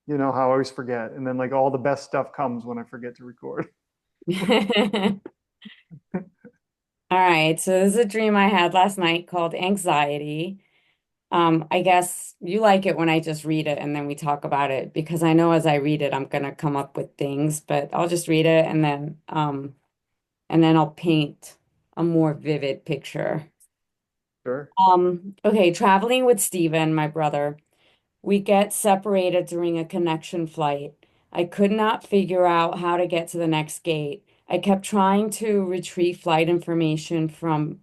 You know how I always forget, and then like all the best stuff comes when I forget to record. All right, so this is a dream I had last night called anxiety. I guess you like it when I just read it and then we talk about it because I know as I read it I'm gonna come up with things, but I'll just read it and then I'll paint a more vivid picture. Sure. Okay, traveling with Steven, my brother. We get separated during a connection flight. I could not figure out how to get to the next gate. I kept trying to retrieve flight information from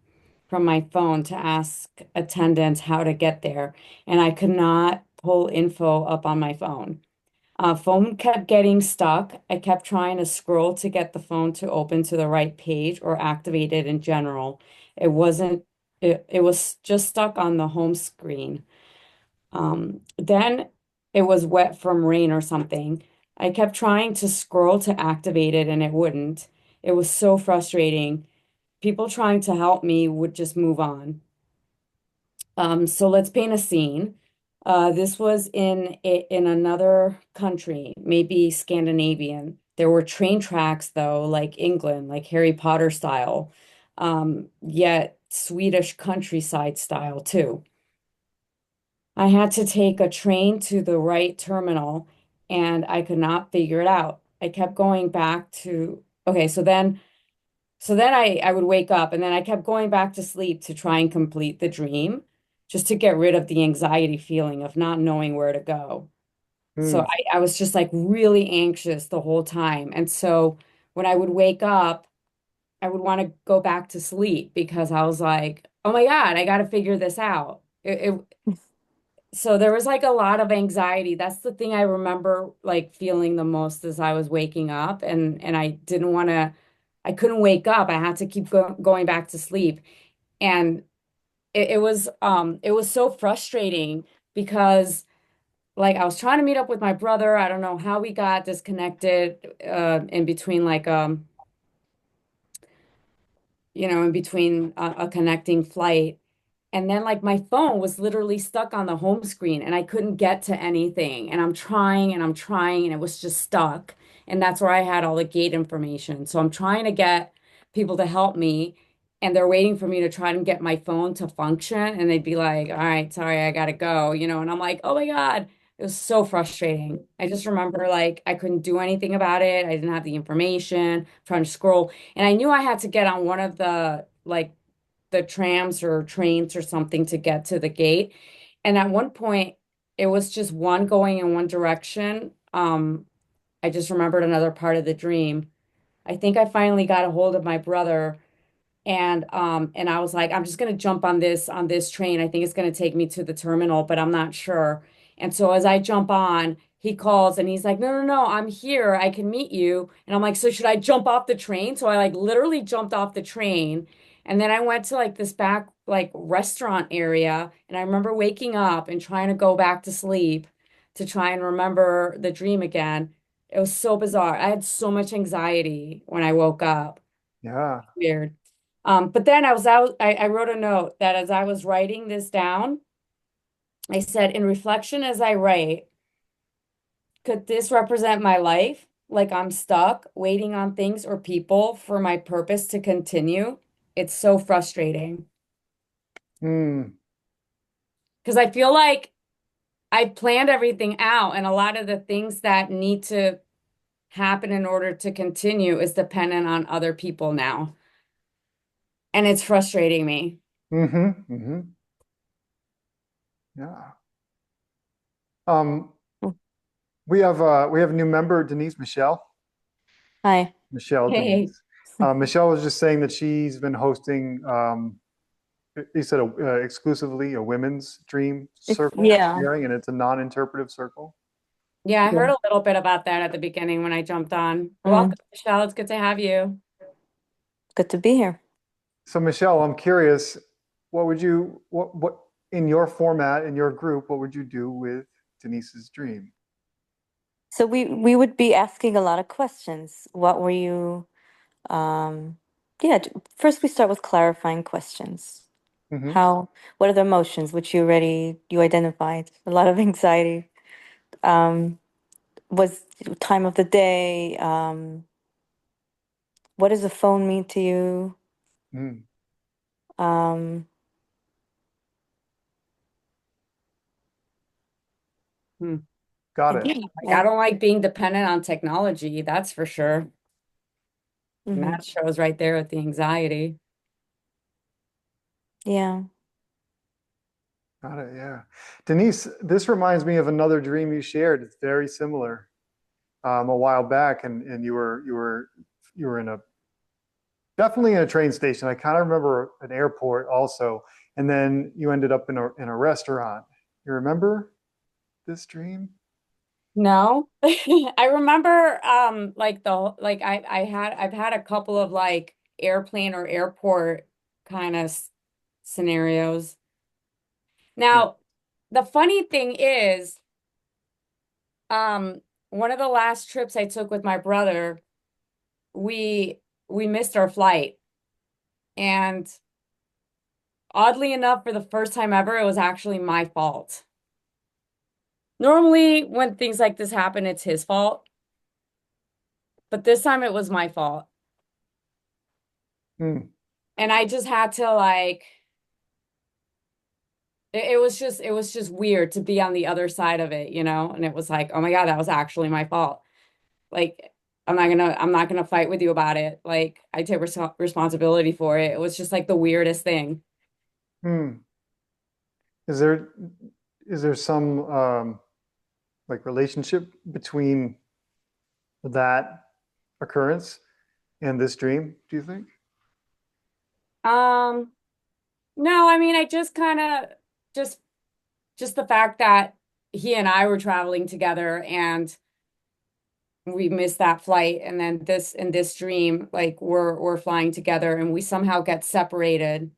my phone to ask attendants how to get there, and I could not pull info up on my phone. Phone kept getting stuck. I kept trying to scroll to get the phone to open to the right page or activate it in general. It wasn't, it was just stuck on the home screen. Then it was wet from rain or something. I kept trying to scroll to activate it and it wouldn't. It was so frustrating. People trying to help me would just move on. So let's paint a scene. This was in another country, maybe Scandinavian. There were train tracks though, like England, like Harry Potter style, yet Swedish countryside style too. I had to take a train to the right terminal and I could not figure it out. I kept going back to, okay, so then I would wake up and then I kept going back to sleep to try and complete the dream, just to get rid of the anxiety feeling of not knowing where to go. So Hmm. I was just like really anxious the whole time. And so when I would wake up, I would want to go back to sleep because I was like, oh my God, I got to figure this out. So there was like a lot of anxiety. That's the thing I remember like feeling the most as I was waking up and I didn't want to I couldn't wake up. I had to keep going back to sleep. And it was so frustrating because like I was trying to meet up with my brother. I don't know how we got disconnected in between in between a connecting flight. And then like my phone was literally stuck on the home screen and I couldn't get to anything. And I'm trying and I'm trying and it was just stuck. And that's where I had all the gate information. So I'm trying to get people to help me and they're waiting for me to try and get my phone to function. And they'd be like, all right, sorry, I gotta go. And I'm like, oh my God. It was so frustrating. I just remember like I couldn't do anything about it. I didn't have the information, trying to scroll. And I knew I had to get on one of the trams or trains or something to get to the gate. And at one point, it was just one going in one direction. I just remembered another part of the dream. I think I finally got a hold of my brother and I was like, I'm just gonna jump on this train. I think it's gonna take me to the terminal, but I'm not sure. And so as I jump on, he calls and he's like, no, no, no, I'm here. I can meet you. And I'm like, so should I jump off the train? So I like literally jumped off the train. And then I went to like this back like restaurant area. And I remember waking up and trying to go back to sleep to try and remember the dream again. It was so bizarre. I had so much anxiety when I woke up. Yeah. Weird. But then I was out, I wrote a note that as I was writing this down, I said, in reflection as I write, could this represent my life? Like I'm stuck waiting on things or people for my purpose to continue. It's so frustrating Hmm. because I feel like I planned everything out, and a lot of the things that need to happen in order to continue is dependent on other people now. And it's frustrating me. Mm-hmm. Mm-hmm. Yeah. Um, we have a new member, Denise Michelle. Hi. Michelle Hey. Denise. Michelle was just saying that she's been hosting, you said exclusively a women's dream circle Yeah. sharing, and it's a non-interpretive circle. Yeah, I Yeah. heard a little bit about that at the beginning when I jumped on. Mm, Welcome, Michelle. It's good to have you. good to be here. So Michelle, I'm curious, what in your format, in your group, what would you do with Denise's dream? So we would be asking a lot of questions. What were you um yeah, first we start with clarifying questions. Hmm. How what are the emotions which you identified? A lot of anxiety. Um was time of the day. What does a phone mean to you? Mm, Um, Hmm. got it. yeah, Like, I don't like being dependent on technology, that's for sure. And hmm that shows right there with the anxiety. yeah. Got it. Yeah. Denise, this reminds me of another dream you shared. It's very similar. A while back, and you were in a definitely in a train station. I kind of remember an airport also, and then you ended up in a restaurant. You remember this dream? No, I remember like like I've had a couple of like airplane or airport kind of scenarios. Yeah. Now, the funny thing is, um, one of the last trips I took with my brother, we we missed our flight, and oddly enough, for the first time ever, it was actually my fault. Normally, when things like this happen, it's his fault, but this time it was my fault. Hmm. And I just had to like it was just weird to be on the other side of it, you know? And it was like, oh my God, that was actually my fault. Like I'm not gonna fight with you about it. Like I take responsibility for it. It was just like the weirdest thing. Hmm. Is there is there some like relationship between that occurrence and this dream, do you think? Um, no, I mean I just kind of just just the fact that he and I were traveling together and we missed that flight, and then this in this dream like we're flying together and we somehow get separated,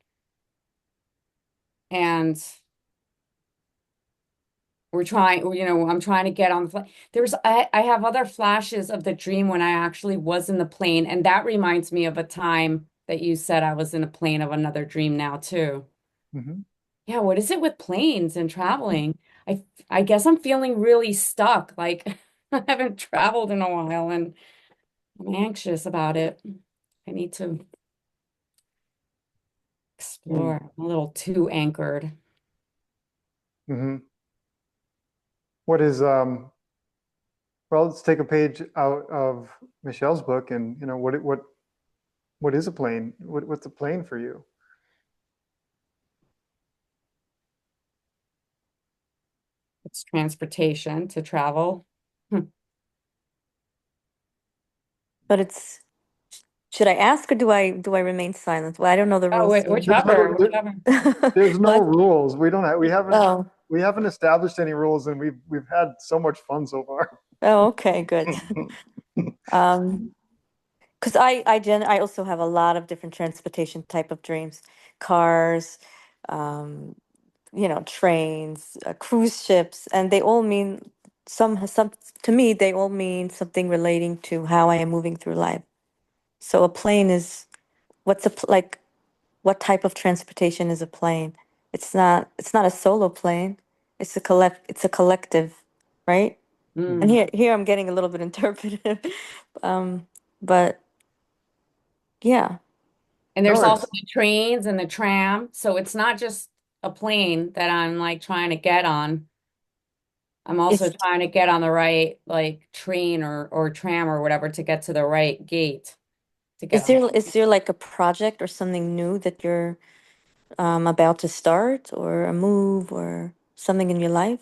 and we're trying, you know, I'm trying to get on the flight. I have other flashes of the dream when I actually was in the plane, and that reminds me of a time that you said I was in a plane of another dream now too. Hmm. Yeah, what is it with planes and traveling? I guess I'm feeling really stuck. Like I haven't traveled in a while and I'm anxious about it. I need to explore. I'm a little too anchored. Hmm. What is well, let's take a page out of Michelle's book, and what is a plane? What's a plane for you? It's transportation to travel. Hmm. But it's, should I ask or do I remain silent? Well, I don't know the Oh, rules. wait, So. There's no whichever, whichever. there's no What? rules. Oh, We haven't established any rules, and we've had so much fun so far. oh, okay, good. Um, because I also have a lot of different transportation type of dreams, cars, um, trains, cruise ships, and they all mean some to me. They all mean something relating to how I am moving through life. So a plane is like what type of transportation is a plane? It's not a solo plane. It's a collective, right? And Mm. here I'm getting a little bit interpretive. Um, but yeah. And No, there's also it's the trains and the tram. So it's not just a plane that I'm like trying to get on. I'm also Is trying to get on the right like train or tram or whatever to get to the right gate to get is on. there like a project or something new that you're about to start, or a move or something in your life?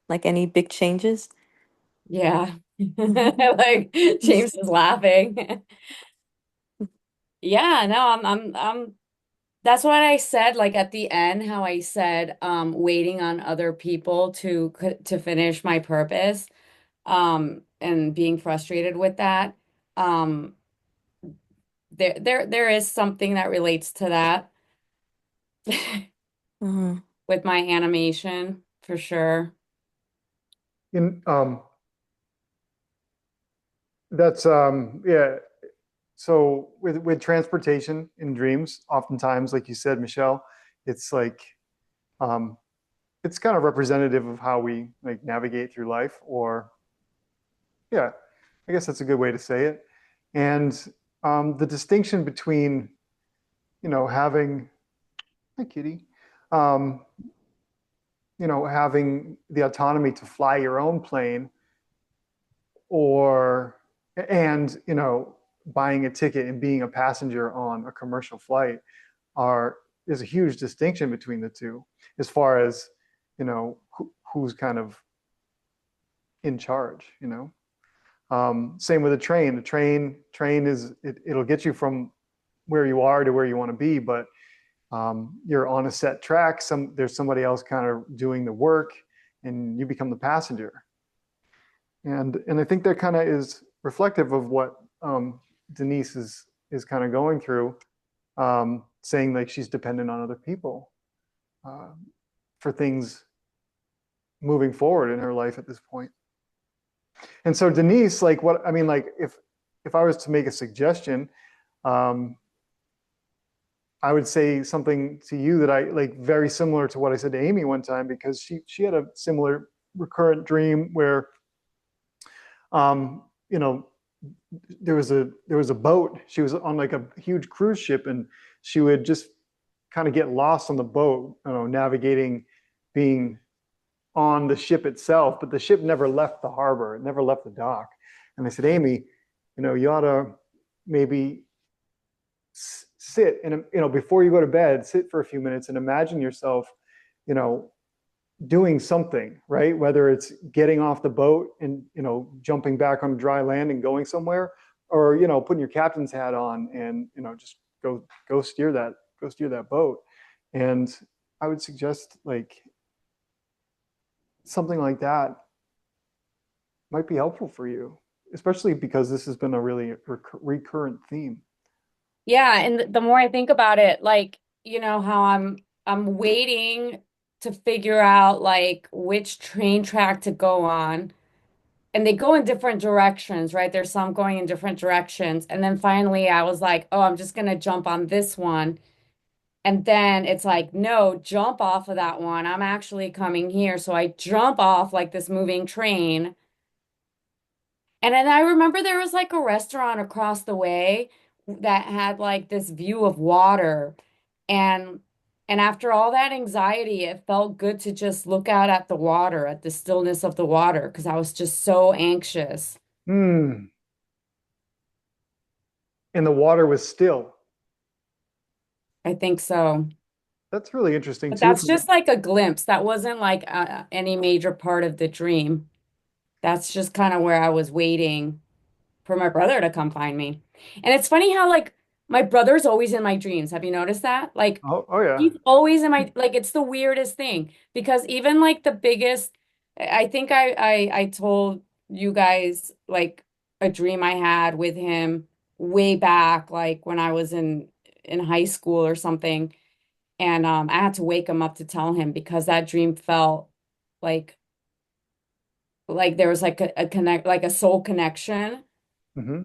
Like any big changes? Yeah. Like James is laughing. Yeah, no, that's what I said like at the end, how I said waiting on other people to finish my purpose and being frustrated with that. Um there is something that relates to that Hmm with my animation for sure. in that's yeah. So with transportation in dreams, oftentimes, like you said, Michelle, it's like um, it's kind of representative of how we like navigate through life, or Yeah, I guess that's a good way to say it. And the distinction between, having, hi, kitty, um, having the autonomy to fly your own plane or, and, buying a ticket and being a passenger on a commercial flight are, is a huge distinction between the two as far as, who's kind of in charge, Same with a train. The train it'll get you from where you are to where you want to be, but you're on a set track. There's somebody else kind of doing the work, and you become the passenger. And I think that kind of is reflective of what Denise is kind of going through, saying like she's dependent on other people uh, for things moving forward in her life at this point. And so Denise, like what I mean, like if I was to make a suggestion, um, I would say something to you that I like very similar to what I said to Amy one time, because she had a similar recurrent dream where um, you know there was a boat. She was on like a huge cruise ship, and she would just kind of get lost on the boat, navigating, being on the ship itself, but the ship never left the harbor. It never left the dock. And I said, Amy, you ought to maybe sit and, before you go to bed, sit for a few minutes and imagine yourself, you know, doing something, right? Whether it's getting off the boat and, jumping back on dry land and going somewhere, or, putting your captain's hat on and, just go steer that boat. And I would suggest like something like that might be helpful for you, especially because this has been a really recurrent theme. Yeah, and the more I think about it, like, how I'm waiting to figure out like which train track to go on. And they go in different directions, right? There's some going in different directions. And then finally I was like, oh, I'm just gonna jump on this one. And then it's like, no, jump off of that one. I'm actually coming here. So I jump off like this moving train. And then I remember there was like a restaurant across the way that had like this view of water. And and after all that anxiety, it felt good to just look out at the water, at the stillness of the water, because I was just so anxious. Hmm. And the water was still. I think so. That's really interesting But too. that's just like a glimpse. That wasn't like any major part of the dream. That's just kind of where I was waiting for my brother to come find me. And it's funny how like my brother's always in my dreams. Have you noticed that? Like Oh yeah. he's always in my like it's the weirdest thing because even like the biggest I think I told you guys like a dream I had with him way back like when I was in high school or something. And I had to wake him up to tell him because that dream felt like like there was like a connect like a soul connection Hmm.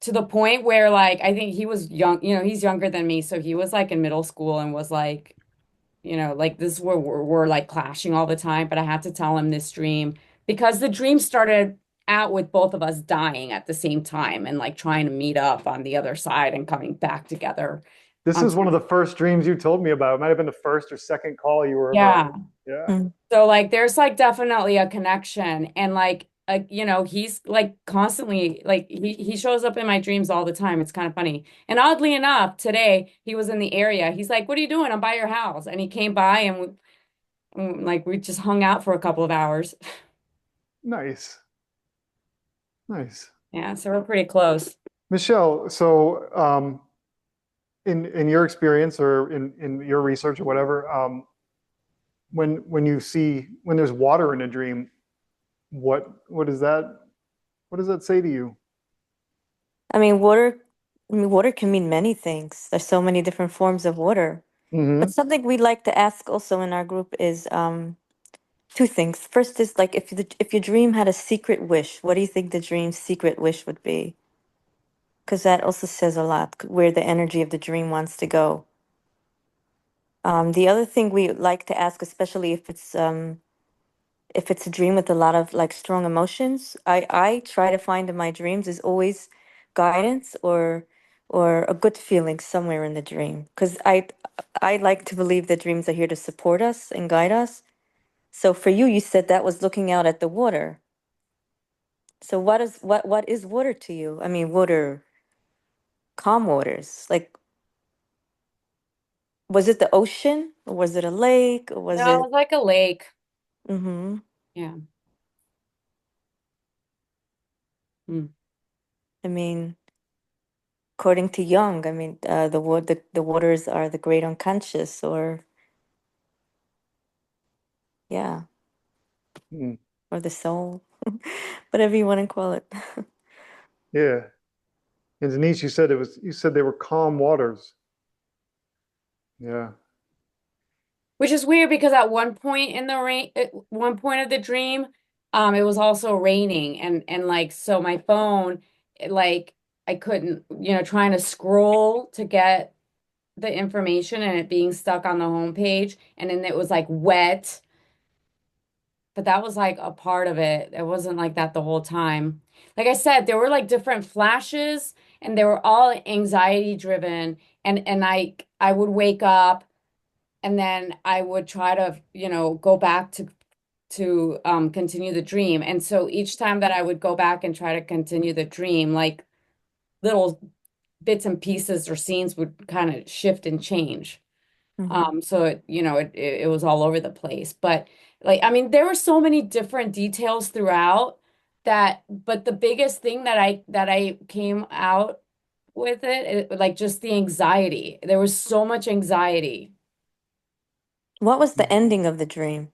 to the point where like I think he was young, he's younger than me, so he was like in middle school and was like, like this is where we're like clashing all the time, but I had to tell him this dream because the dream started out with both of us dying at the same time and like trying to meet up on the other side and coming back together. This Um, is one of the first dreams you told me about. It might have been the first or second call you were ever on. yeah. Yeah. Mm. So like there's like definitely a connection and like he's like constantly like he shows up in my dreams all the time. It's kind of funny. And oddly enough, today he was in the area. He's like, "What are you doing? I'm by your house." And he came by and like we just hung out for a couple of hours. Nice. Nice. Yeah, so we're pretty close. Michelle, so in your experience or in your research or whatever, when there's water in a dream, what does that say to you? I mean, water can mean many things. There's so many different forms of water. But Hmm. something we like to ask also in our group is two things. First is like if your dream had a secret wish, what do you think the dream's secret wish would be? Because that also says a lot where the energy of the dream wants to go. The other thing we like to ask, especially if it's a dream with a lot of like strong emotions, I try to find in my dreams is always guidance or a good feeling somewhere in the dream. Because I like to believe that dreams are here to support us and guide us. So for you, you said that was looking out at the water. So what is water to you? I mean, water, calm waters. Like, was it the ocean or was it a lake or was No, it it? was like a lake. Mm-hmm. Yeah. Mm. I mean, according to Jung, I mean, the waters are the great unconscious, or yeah, Hmm. or the soul, whatever you want to call it. Yeah. And Denise, you said they were calm waters. Yeah. Which is weird because at one point in the rain, at one point of the dream, it was also raining, and like so my phone, like I couldn't, trying to scroll to get the information and it being stuck on the home page, and then it was like wet, but that was like a part of it. It wasn't like that the whole time. Like I said, there were like different flashes, and they were all anxiety driven, and I would wake up and then I would try to, go back to continue the dream. And so each time that I would go back and try to continue the dream, like little bits and pieces or scenes would kind of shift and change. Mhm. So it was all over the place. But like, I mean, there were so many different details throughout but the biggest thing that I came out with like just the anxiety. There was so much anxiety. What was the Mhm. ending of the dream?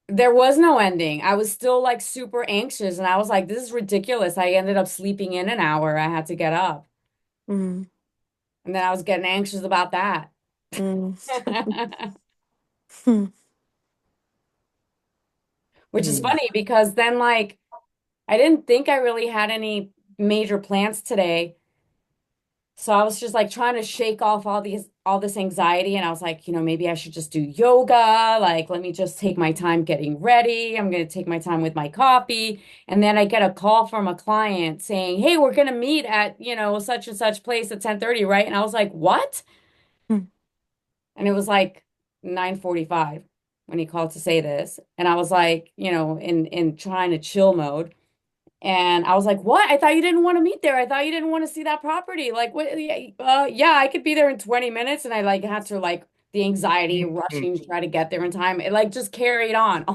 There was no ending. I was still like super anxious and I was like, this is ridiculous. I ended up sleeping in an hour. I had to get up. Mm, And then I was getting anxious about that. mm. Hmm, Which is Hmm. funny because then like I didn't think I really had any major plans today. So I was just like trying to shake off all this anxiety, and I was like, maybe I should just do yoga. Like, let me just take my time getting ready. I'm going to take my time with my coffee. And then I get a call from a client saying, "Hey, we're going to meet at, such and such place at 10:30, right?" And I was like, "What?" hmm, And it was like 9:45 when he called to say this. And I was like, in trying to chill mode. And I was like, "What? I thought you didn't want to meet there. I thought you didn't want to see that property. Like, what? Yeah, I could be there in 20 minutes." And I like had to like the anxiety rushing to try to get there in time. It like just carried on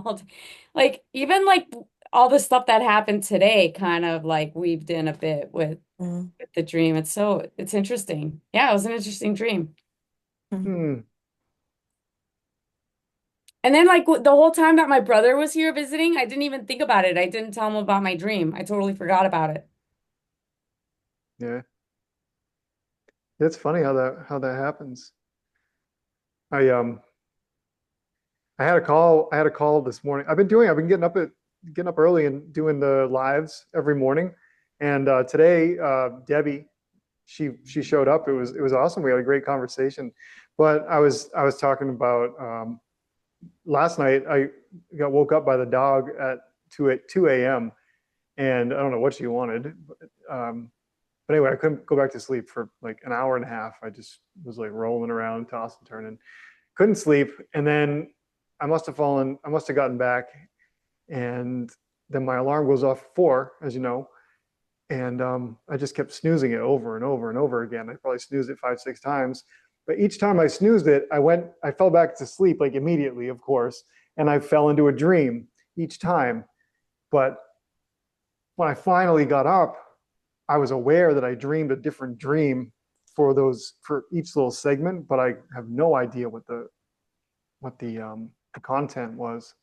like even like all the stuff that happened today kind of like weaved in a bit mm, with the dream. It's interesting. Yeah, it was an interesting dream. mm. Hmm. And then like the whole time that my brother was here visiting, I didn't even think about it. I didn't tell him about my dream. I totally forgot about it. Yeah. It's funny how that happens. I um I had a call this morning. I've been getting up early and doing the lives every morning. And today Debbie, she showed up. It was awesome. We had a great conversation. But I was talking about last night I got woke up by the dog at 2 a.m. and I don't know what she wanted. But anyway, I couldn't go back to sleep for like an hour and a half. I just was like rolling around, tossing, turning, couldn't sleep. And then I must have gotten back. And then my alarm goes off at 4, as you know. And I just kept snoozing it over and over and over again. I probably snoozed it 5, 6 times. But each time I snoozed it, I fell back to sleep like immediately, of course. And I fell into a dream each time. But when I finally got up, I was aware that I dreamed a different dream for each little segment, but I have no idea the content was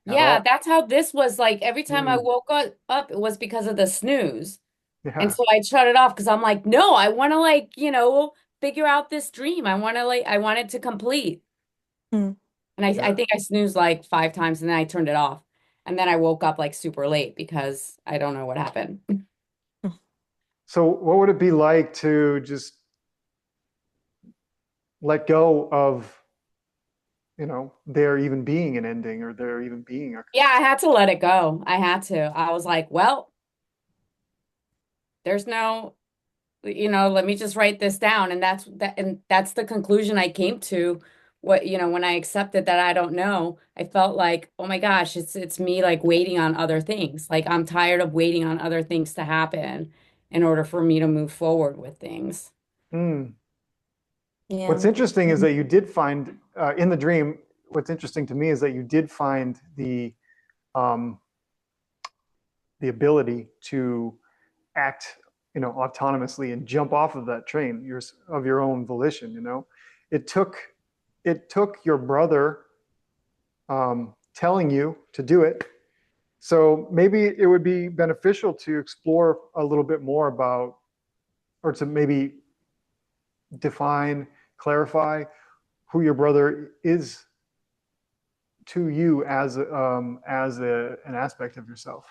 at Yeah, all. that's how this was like every time I Mm, woke up, it was because of the snooze. And yeah, so I shut it off because I'm like, no, I want to like, figure out this dream. I want it to complete. Hmm. And I yeah. think I snoozed like 5 times and then I turned it off. And then I woke up like super late because I don't know what happened. So what would it be like to just let go of there even being an ending or there even being a. Yeah, I had to let it go. I had to. I was like, well, there's no, let me just write this down. And that's the conclusion I came to. When I accepted that I don't know, I felt like, oh my gosh, it's me like waiting on other things. Like I'm tired of waiting on other things to happen in order for me to move forward with things. Hmm. What's Yeah. interesting is that you did find in the dream. What's interesting to me is that you did find um, the ability to act, autonomously and jump off of that train of your own volition. It took your brother telling you to do it. So maybe it would be beneficial to explore a little bit more about, or to maybe define, clarify who your brother is to you an aspect of yourself.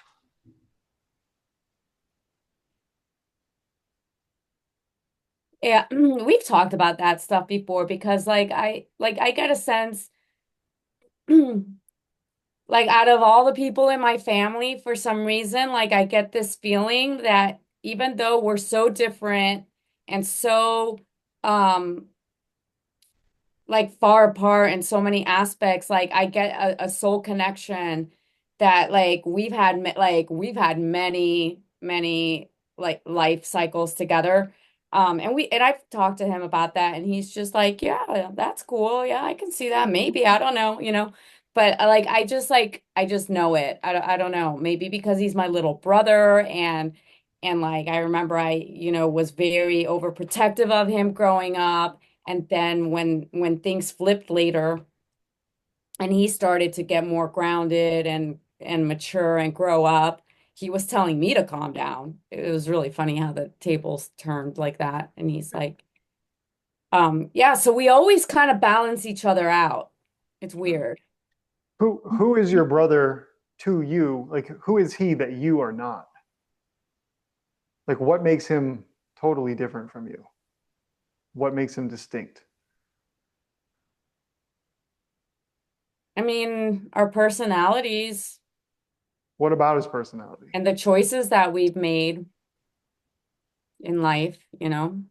Yeah, we've talked about that stuff before because I get a sense like out of all the people in my family, for some reason, like I get this feeling that even though we're so different and so um like far apart in so many aspects, like I get a soul connection that like we've had many like life cycles together. And I've talked to him about that, and he's just like, yeah, that's cool. Yeah, I can see that. Maybe I don't know. But like I just know it. I don't know. Maybe because he's my little brother, and like I remember I was very overprotective of him growing up. And then when things flipped later and he started to get more grounded and mature and grow up, he was telling me to calm down. It was really funny how the tables turned like that. And he's like, yeah, so we always kind of balance each other out. It's weird. Who is your brother to you? Like, who is he that you are not? Like, what makes him totally different from you? What makes him distinct? I mean, our personalities What about his personality? and the choices that we've made in life. Hmm.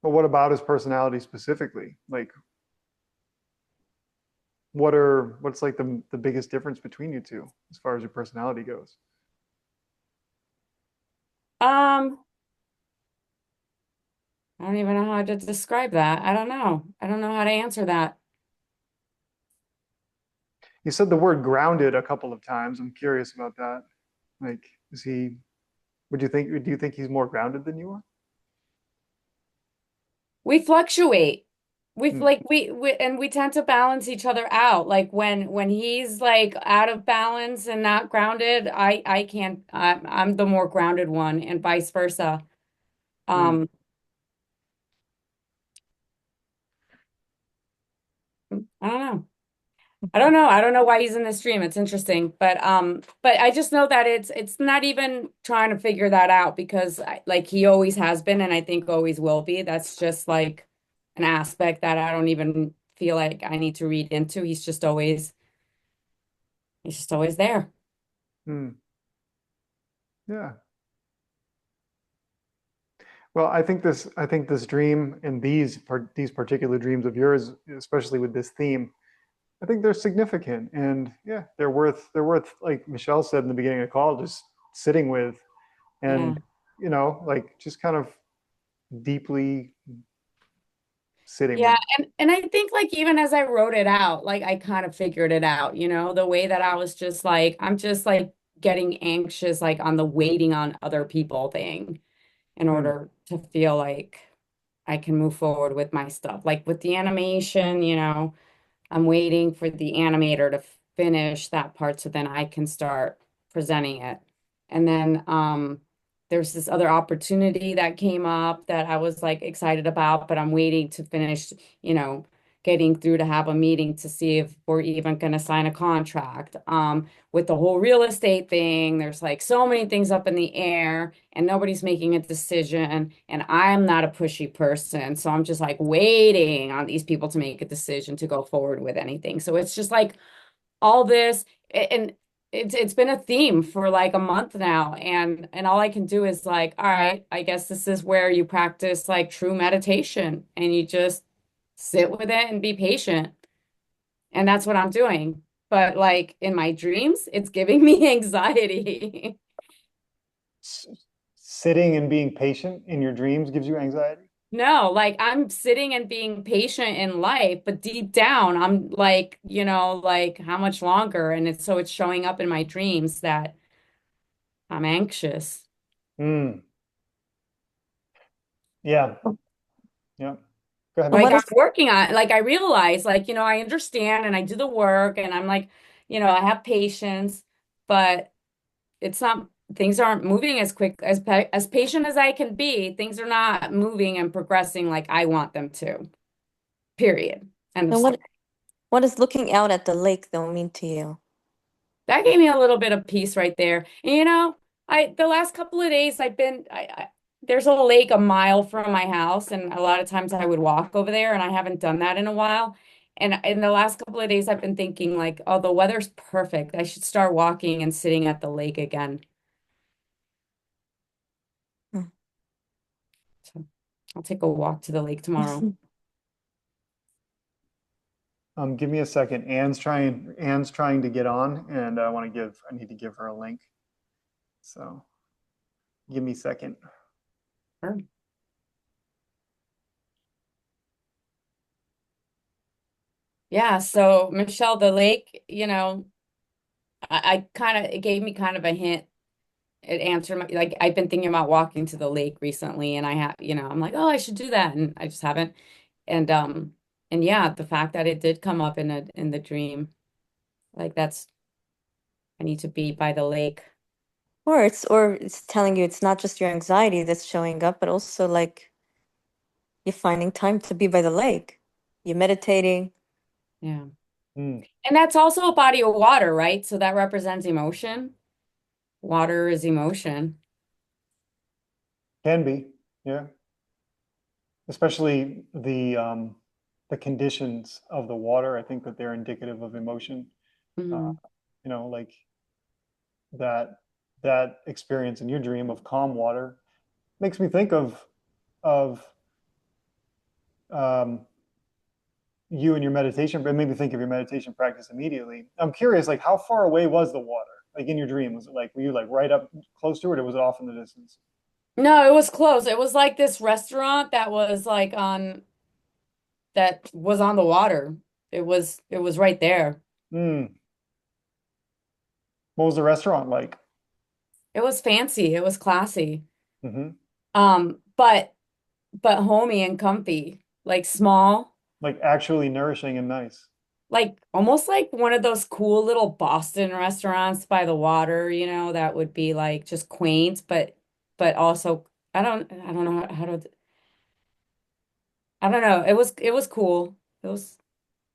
But what about his personality specifically? Like, what's like the biggest difference between you two as far as your personality goes? Um, I don't even know how to describe that. I don't know. I don't know how to answer that. You said the word grounded a couple of times. I'm curious about that. Like, is he, do you think he's more grounded than you are? We fluctuate. We've Hmm. like we tend to balance each other out. Like when he's like out of balance and not grounded, I can't I'm the more grounded one and vice versa. Hmm. Um I don't know. I don't know. I don't know why he's in the stream. It's interesting, but I just know that it's not even trying to figure that out because like he always has been and I think always will be. That's just like an aspect that I don't even feel like I need to read into. He's just always there. Hmm. Yeah. Well, I think this dream and these particular dreams of yours, especially with this theme, I think they're significant, and yeah, they're worth, like Michelle said in the beginning of the call, just sitting with, Yeah. and like just kind of deeply sitting Yeah, with. and I think like even as I wrote it out, like I kind of figured it out, the way that I was just like I'm just like getting anxious like on the waiting on other people thing in Hmm. order to feel like I can move forward with my stuff. Like with the animation. I'm waiting for the animator to finish that part so then I can start presenting it. And then there's this other opportunity that came up that I was like excited about, but I'm waiting to finish, you know, getting through to have a meeting to see if we're even going to sign a contract. With the whole real estate thing, there's like so many things up in the air and nobody's making a decision. And I'm not a pushy person. So I'm just like waiting on these people to make a decision to go forward with anything. So it's just like all this and it's been a theme for like a month now. And all I can do is like, all right, I guess this is where you practice like true meditation and you just sit with it and be patient. And that's what I'm doing. But like in my dreams, it's giving me anxiety. S- Sitting and being patient in your dreams gives you anxiety? No, like I'm sitting and being patient in life, but deep down, I'm like, like how much longer? And it's showing up in my dreams that I'm anxious. Mm, yeah, yeah. Go ahead, And Like what Michelle. I'm is working on it. Like I realize, like, I understand and I do the work and I'm like, I have patience, but it's not, things aren't moving as quick as patient as I can be. Things are not moving and progressing like I want them to. Period. End of and story. what does looking out at the lake though mean to you? That gave me a little bit of peace right there. And the last couple of days there's a lake a mile from my house, and a lot of times I would walk over there, and I haven't done that in a while. And in the last couple of days, I've been thinking like, oh, the weather's perfect. I should start walking and sitting at the lake again. Hmm. So I'll take a walk to the lake tomorrow. Give me a second. Anne's trying to get on, and I need to give her a link. So give me a second. Sure. Yeah, so Michelle, the lake, I kind of, it gave me kind of a hint. It answered my, like, I've been thinking about walking to the lake recently, and I have, I'm like, oh, I should do that, and I just haven't. And and yeah, the fact that it did come up in the dream, like I need to be by the lake. Or it's telling you it's not just your anxiety that's showing up, but also like you're finding time to be by the lake. You're meditating. Yeah. Mm, And that's also a body of water, right? So that represents emotion. Water is emotion. can be, yeah. Especially the conditions of the water. I think that they're indicative of emotion. Uh, Hmm. like that that experience in your dream of calm water makes me think of um, you and your meditation, but it made me think of your meditation practice immediately. I'm curious, like how far away was the water? Like in your dream, was it like were you like right up close to it, or was it off in the distance? No, it was close. It was like this restaurant that was on the water. It was right there. Hmm. What was the restaurant like? It was fancy. It was classy. Hmm. But homey and comfy, like small, Like actually nourishing and nice. like almost like one of those cool little Boston restaurants by the water, that would be like just quaint, but also I don't know how to I don't know. It was cool. It was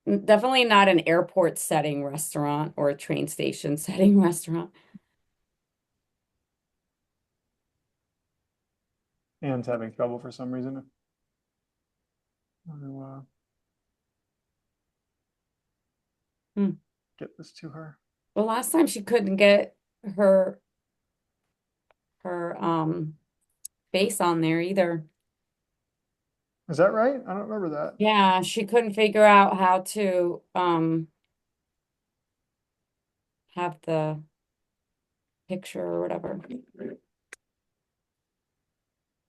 definitely not an airport setting restaurant or a train station setting restaurant. Anne's having trouble for some reason. I'll Hmm. get this to her. Well, last time she couldn't get her her face on there either. Is that right? I don't remember that. Yeah, she couldn't figure out how to have the picture or whatever.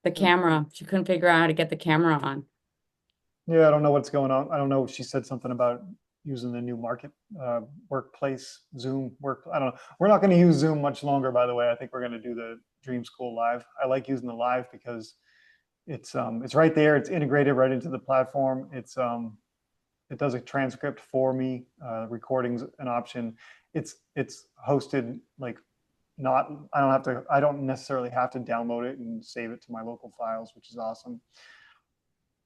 The camera. She couldn't figure out how to get the camera on. Yeah, I don't know what's going on. I don't know. She said something about using the new market workplace Zoom work. I don't know. We're not going to use Zoom much longer, by the way. I think we're going to do the Dream School live. I like using the live because it's right there. It's integrated right into the platform. It does a transcript for me. Recording's an option. It's hosted like not. I don't have to. I don't necessarily have to download it and save it to my local files, which is awesome.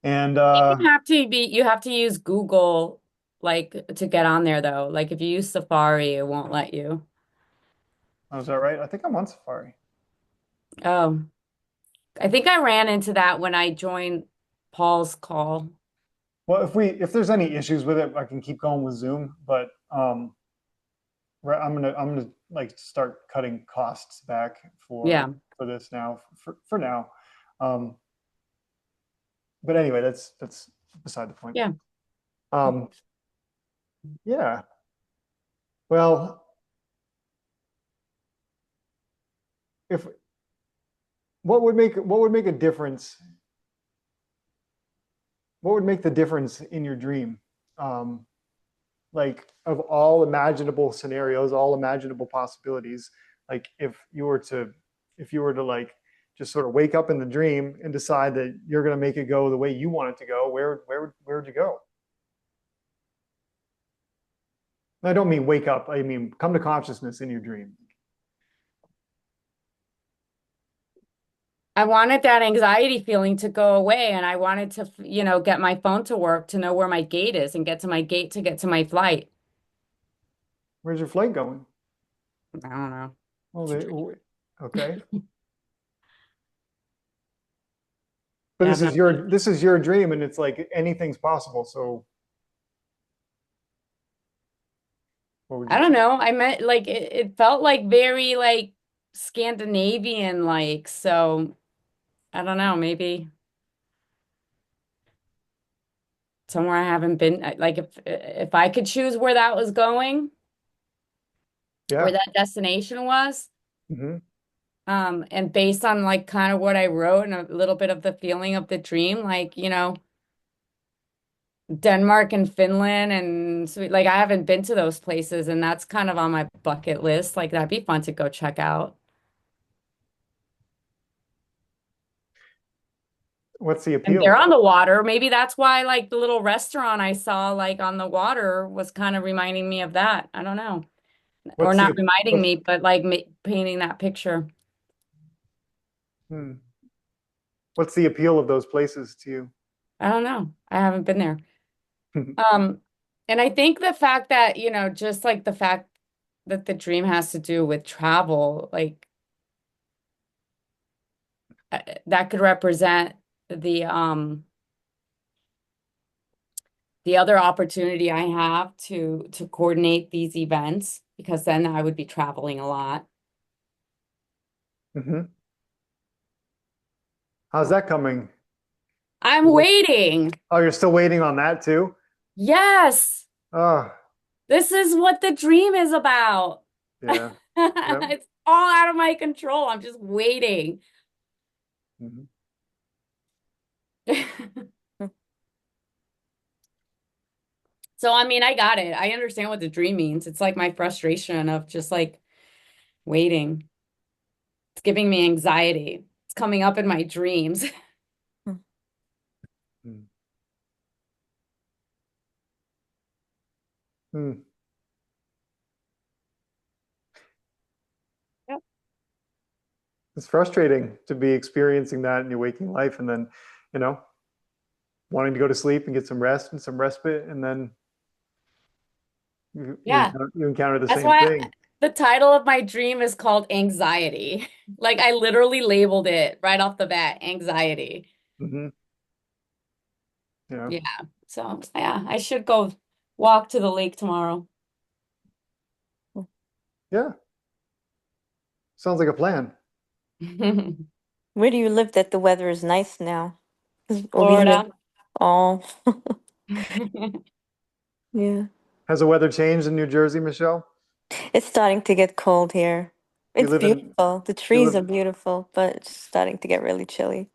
And You have to use Google like to get on there though. Like if you use Safari, it won't let you. oh, is that right? I think I'm on Safari. Oh, I think I ran into that when I joined Paul's call. Well, if there's any issues with it, I can keep going with Zoom, but right, I'm gonna like start cutting costs back Yeah. for this now for now. Um, but anyway, that's beside the point. Yeah. Um, yeah. Well, if what would make a difference? What would make the difference in your dream? Um, like of all imaginable scenarios, all imaginable possibilities, like if you were to like just sort of wake up in the dream and decide that you're going to make it go the way you want it to go, where would you go? I don't mean wake up. I mean come to consciousness in your dream. I wanted that anxiety feeling to go away and I wanted to, get my phone to work to know where my gate is and get to my gate to get to my flight. Where's your flight going? I don't know. Well, It's a dream. okay. But Yeah, no. this is your dream, and it's like anything's possible. So what would I you don't choose? know. I meant like it felt like very like Scandinavian like, so I don't know, maybe somewhere I haven't been like if I could choose where that was going, where Yeah. that destination was, Hmm. and based on like kind of what I wrote and a little bit of the feeling of the dream, like, Denmark and Finland and like I haven't been to those places and that's kind of on my bucket list. Like that'd be fun to go check out. What's the And appeal? they're on the water. Maybe that's why like the little restaurant I saw like on the water was kind of reminding me of that. I don't know. Or What's not the reminding what's me, but like ma painting that picture. hmm, what's the appeal of those places to you? I don't know. I haven't been there. Um, and I think the fact that, just like the fact that the dream has to do with travel, like that could represent the um the other opportunity I have to coordinate these events because then I would be traveling a lot. Hmm. How's that coming? I'm waiting. Oh, you're still waiting on that too? Yes, Oh, this is what the dream is about. yeah. Yep. It's all out of my control. I'm just waiting. Mhm. So, I mean, I got it. I understand what the dream means. It's like my frustration of just like waiting. It's giving me anxiety. It's coming up in my dreams. Mm. Mm. Yep. It's frustrating to be experiencing that in your waking life and then, you know, wanting to go to sleep and get some rest and some respite, and then Yeah. you encounter the That's same why thing. the title of my dream is called Anxiety. Like I literally labeled it right off the bat, anxiety. Hmm. Yeah. Yeah. So, yeah, I should go walk to the lake tomorrow. Yeah. Sounds like a plan. Where do you live that the weather is nice now? 'Cause over here, Florida. oh, yeah. Has the weather changed in New Jersey, Michelle? It's starting to get cold here. Do you It's live in, beautiful. The do you trees are live, beautiful, but it's starting to get really chilly.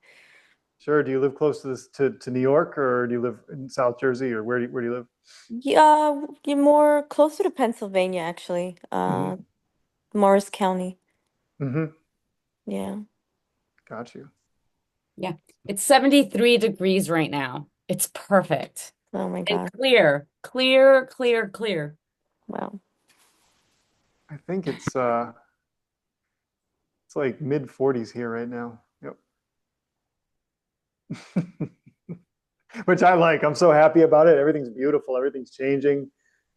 sure, do you live close to to New York, or do you live in South Jersey, or where do you live? Yeah, you're more closer to Pennsylvania, actually. Hmm. Morris County. Hmm. Yeah. Got you. Yeah. It's 73 degrees right now. It's perfect. Oh my And God. clear, clear, clear, clear. Wow. I think it's like mid 40s here right now. Yep. which I like. I'm so happy about it. Everything's beautiful. Everything's changing.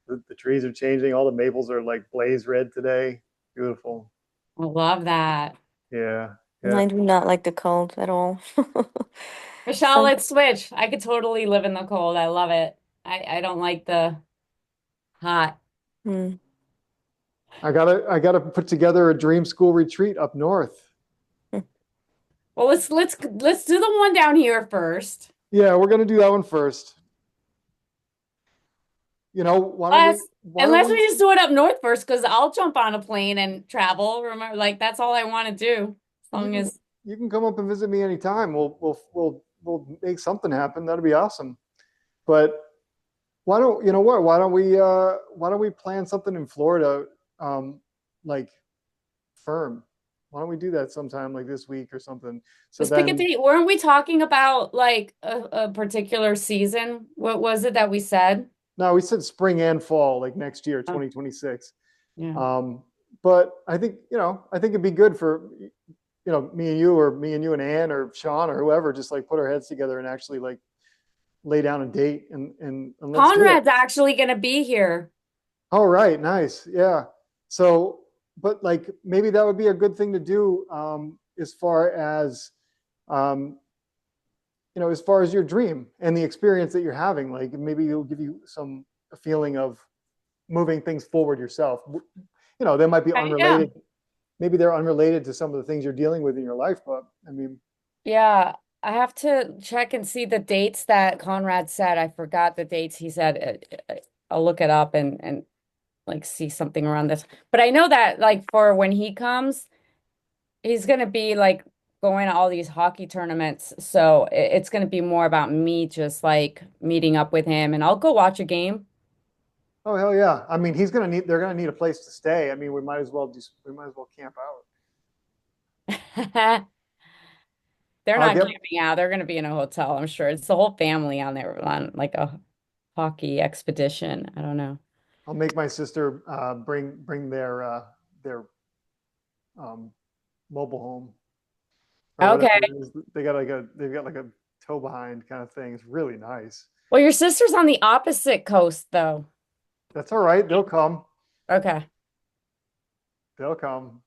The trees are changing. All the maples are like blaze red today. Beautiful. I love that. Yeah. And Yeah. I do not like the cold at all. Michelle, Some, let's switch. I could totally live in the cold. I love it. I don't like the hot. hmm. I gotta put together a dream school retreat up north. Well, let's do the one down here first. Yeah, we're gonna do that one first. Why don't we Unless why don't unless we we just do it up north first, because I'll jump on a plane and travel. Remember, like that's all I want to do. As you long can as you can come up and visit me anytime. We'll make something happen. That'd be awesome. But why don't you know what? Why don't we plan something in Florida, like firm? Why don't we do that sometime like this week or something? So let's pick a then date. Weren't we talking about like a particular season? What was it that we said? no, we said spring and fall, like next year, Oh, 2026. yeah. Um, but I think it'd be good for me and you, or me and you and Ann or Sean or whoever, just like put our heads together and actually like lay down a date and let's do it. Conrad's actually going to be here. All right, nice. Yeah. So, but like maybe that would be a good thing to do, as far as um, as far as your dream and the experience that you're having. Like maybe it'll give you some a feeling of moving things forward yourself. They might be Yeah. unrelated. Maybe they're unrelated to some of the things you're dealing with in your life, but I mean, Yeah. I have to check and see the dates that Conrad said. I forgot the dates he said. I'll look it up and like see something around this. But I know that like for when he comes, he's gonna be like going to all these hockey tournaments. So it's gonna be more about me just like meeting up with him and I'll go watch a game. oh hell yeah! I mean, they're gonna need a place to stay. I mean, we might as well camp out. They're I'll not get camping out. They're gonna be in a hotel, I'm sure. It's the whole family on there on like a hockey expedition. I don't know. I'll make my sister bring their um, mobile home or whatever Okay. it is. They've got like a tow behind kind of thing. It's really nice. Well, your sister's on the opposite coast though. That's all right. They'll come. Okay. They'll come.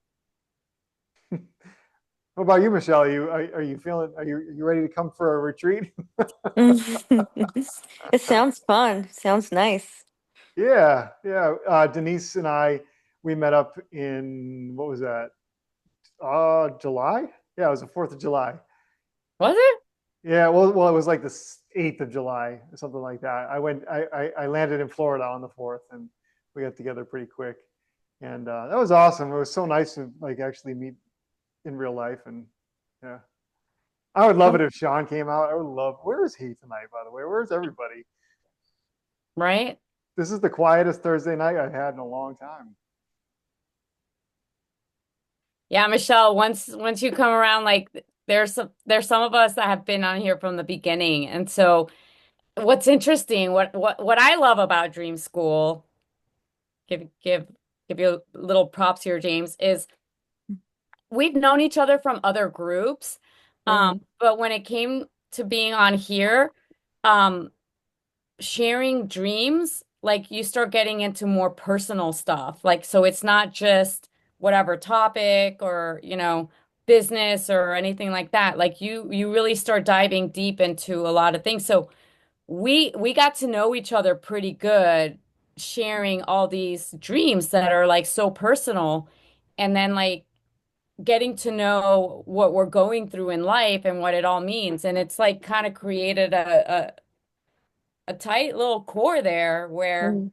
What about you, Michelle? Are you feeling? Are you ready to come for a retreat? It sounds fun. Sounds nice. Yeah, yeah. Denise and I, we met up in, what was that? July. Yeah, it was the 4th of July. Was it? Yeah, well, it was like the 8th of July or something like that. I landed in Florida on the 4th, and we got together pretty quick, and that was awesome. It was so nice to like actually meet in real life, and yeah, I would love Oh, it if Sean came out. I would love. Where is he tonight, by the way? Where's everybody? Right? This is the quietest Thursday night I've had in a long time. Yeah, Michelle, once you come around, like there's some of us that have been on here from the beginning. And so what's interesting, what I love about Dream School, give give give you little props here, James, is we've known each other from other groups. mm, But when it came to being on here, um, sharing dreams, like you start getting into more personal stuff. Like, so it's not just whatever topic or, business or anything like that. Like you really start diving deep into a lot of things. So we got to know each other pretty good, sharing all these dreams that are like so personal. And then like getting to know what we're going through in life and what it all means. And it's like kind of created a tight little core there where mm.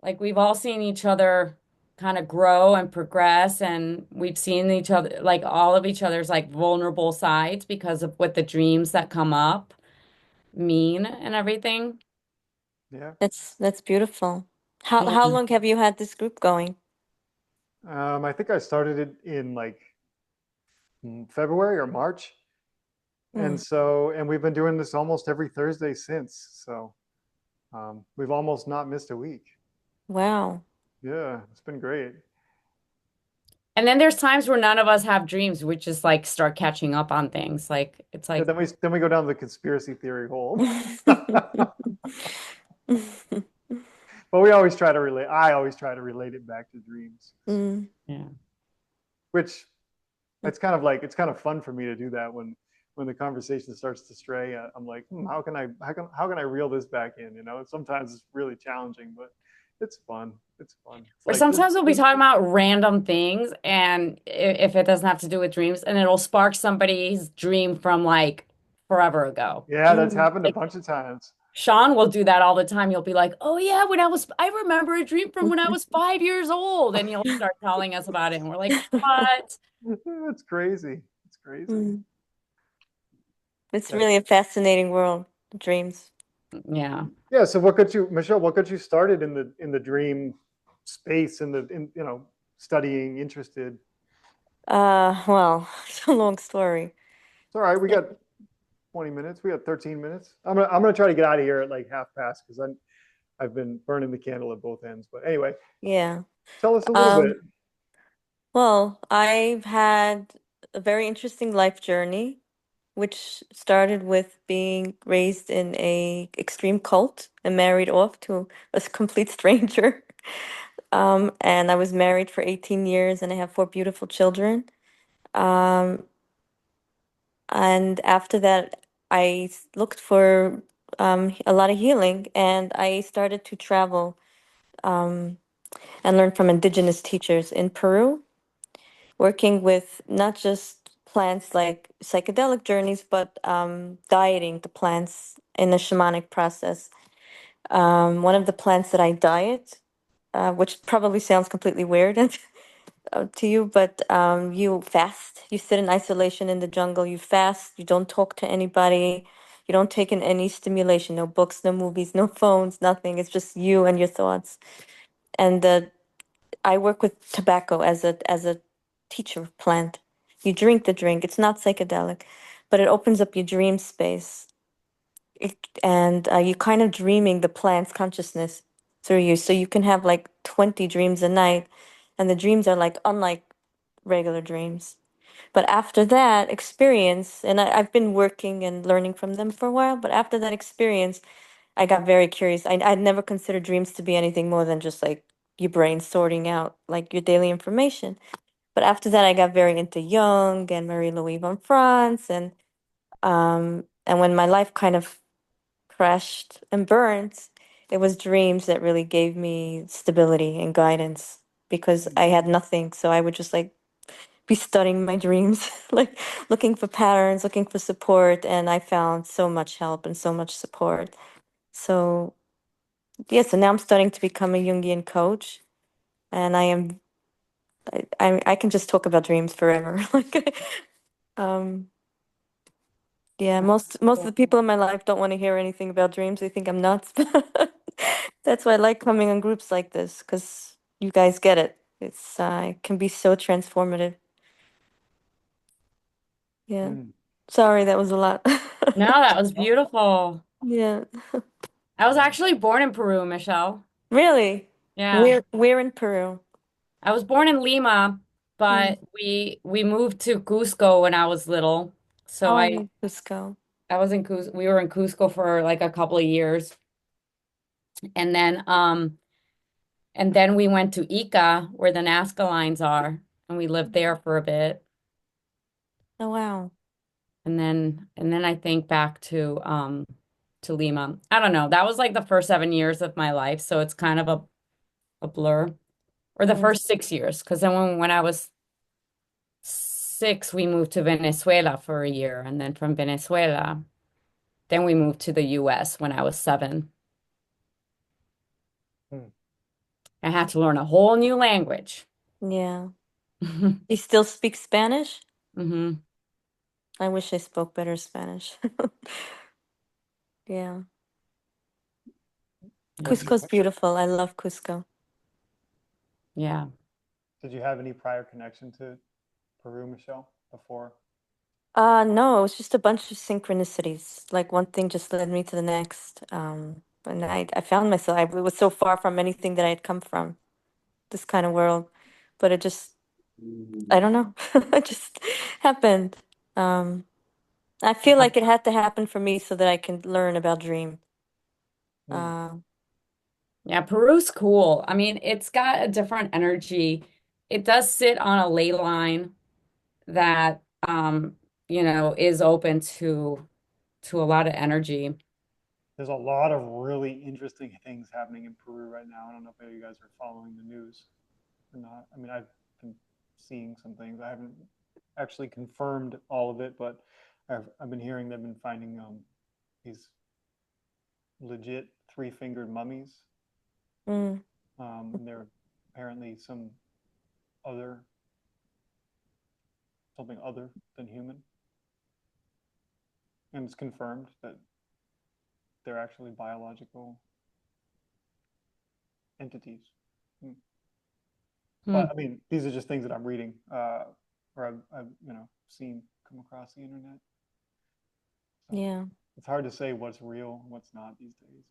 like we've all seen each other kind of grow and progress and we've seen each other like all of each other's like vulnerable sides because of what the dreams that come up mean and everything. Yeah. That's beautiful. How Yeah. long have you had this group going? I think I started it in like February or March. Mm, And we've been doing this almost every Thursday since. So we've almost not missed a week. wow. Yeah, it's been great. And then there's times where none of us have dreams. We just like start catching up on things. Like it's Yeah, like, then we go down the conspiracy theory hole. But we always try to relate. I always try to relate it back to dreams, Mm. yeah. which it's kind of fun for me to do that when the conversation starts to stray. I'm like, how can I reel this back in? Sometimes it's really challenging, but it's fun. It's fun. It's Or like sometimes we'll be talking about random things, and if it doesn't have to do with dreams, and it'll spark somebody's dream from like forever ago. yeah, that's Mm. happened a Like bunch of times. Sean will do that all the time. He'll be like, "Oh yeah, I remember a dream from when I was 5 years old," and he'll start telling us about it, and we're like, "What?" It's crazy. It's crazy. Mm. It's Okay. really a fascinating world, dreams. Yeah. Yeah. So what got you, Michelle? What got you started in the dream space studying, interested? Well, it's a long story. It's all right. We got 20 minutes. We got 13 minutes. I'm gonna try to get out of here at like half past because I've been burning the candle at both ends. But anyway, Yeah. tell us a little bit. Um, well, I've had a very interesting life journey, which started with being raised in a extreme cult and married off to a complete stranger. And I was married for 18 years and I have four beautiful children. Um, and after that, looked for a lot of healing and I started to travel um, and learn from indigenous teachers in Peru, working with not just plants like psychedelic journeys, but dieting the plants in a shamanic process. One of the plants that I diet, which probably sounds completely weird to you, but you fast. You sit in isolation in the jungle. You fast. You don't talk to anybody. You don't take in any stimulation. No books, no movies, no phones, nothing. It's just you and your thoughts. And I work with tobacco as a teacher plant. You drink the drink. It's not psychedelic, but it opens up your dream space. And you kind of dreaming the plant's consciousness through you. So you can have like 20 dreams a night, and the dreams are like unlike regular dreams. But after that experience, and I've been working and learning from them for a while, but after that experience, I got very curious. I'd never considered dreams to be anything more than just like your brain sorting out like your daily information. But after that, I got very into Jung and Marie-Louise von Franz, and when my life kind of crashed and burned, it was dreams that really gave me stability and guidance because I had nothing. So I would just like be studying my dreams, like looking for patterns, looking for support, and I found so much help and so much support. So yeah, so now I'm starting to become a Jungian coach, and I can just talk about dreams forever. Like, um, yeah, most of the people in my life don't want to hear anything about dreams. They think I'm nuts. That's why I like coming on groups like this, because you guys get it. It can be so transformative. Yeah. Mm. Sorry, that was a lot. No, that was beautiful. Yeah. I was actually born in Peru, Michelle. Really? Yeah. We're in Peru. I was born in Lima, Mm. but we moved to Cusco when I was little. So Oh, I I love Cusco. I was in Cusco. We were in Cusco for like a couple of years. And then we went to Ica where the Nazca lines are, and we lived there for a bit. Oh, wow. And then I think back to Lima. I don't know. That was like the first 7 years of my life, so it's kind of a blur. Or the Mm. first 6 years, because then when I was 6, we moved to Venezuela for a year, and then from Venezuela, then we moved to the US when I was 7. Mm. I had to learn a whole new language. Yeah. You still speak Spanish? Hmm. I wish I spoke better Spanish. Yeah. What did you Cusco's beautiful. I love Cusco. Yeah. did you have any prior connection to Peru, Michelle, before? No, it was just a bunch of synchronicities. Like one thing just led me to the next. And I found myself, I was so far from anything that I had come from, this kind of world. But it just I don't know. It just happened. Um, I feel like it had to happen for me so that I can learn about dream. Mm. Uh, Yeah, Peru's cool. I mean, it's got a different energy. It does sit on a ley line that is open to a lot of energy. There's a lot of really interesting things happening in Peru right now. I don't know if any of you guys are following the news or not. I mean, I've been seeing some things. I haven't actually confirmed all of it, but I've been hearing they've been finding these legit three-fingered mummies. mm, And they're apparently other something other than human, and it's confirmed that they're actually biological entities. Hmm. Hmm. But I mean, these are just things that I'm reading, or I've seen come across the internet. So yeah. it's hard to say what's real and what's not these days.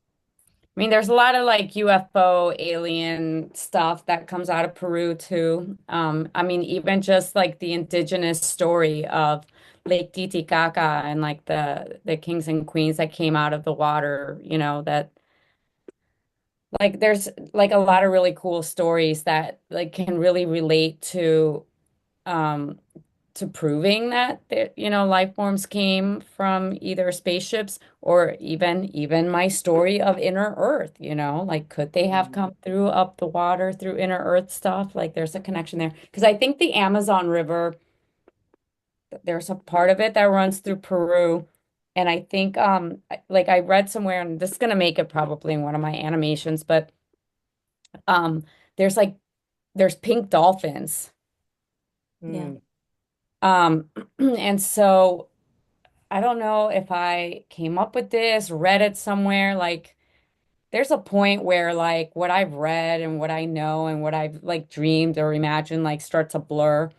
I mean, there's a lot of like UFO alien stuff that comes out of Peru too. I mean, even just like the indigenous story of Lake Titicaca and like the kings and queens that came out of the water, that like there's like a lot of really cool stories that like can really relate um to proving that life forms came from either spaceships or even my story of inner Earth, like could they have Mm. come through up the water through inner Earth stuff? Like there's a connection there because I think the Amazon River, there's a part of it that runs through Peru. And I think like I read somewhere, and this is gonna make it probably in one of my animations, but um there's like there's pink dolphins. Yeah. Mm. And so I don't know if I came up with this, read it somewhere. Like, there's a point where, like, what I've read and what I know and what I've, like, dreamed or imagined, like, start to blur.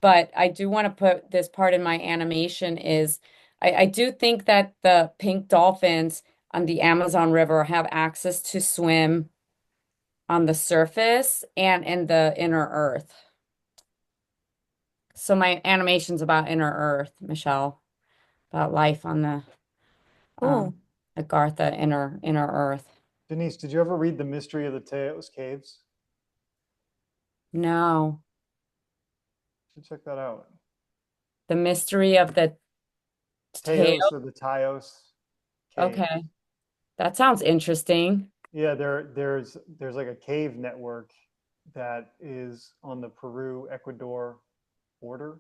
But I do want to put this part in my animation is I do think that the pink dolphins on the Amazon River have access to swim on the surface and in the inner earth. So my animation's about inner earth, Michelle, about life on Cool. um, Agartha, inner Earth. Denise, did you ever read The Mystery of the Teos Caves? No, You should check that out. the mystery of the tail. Teos or the Taos Caves. Okay, that sounds interesting. Yeah, there's like a cave network that is on the Peru Ecuador border,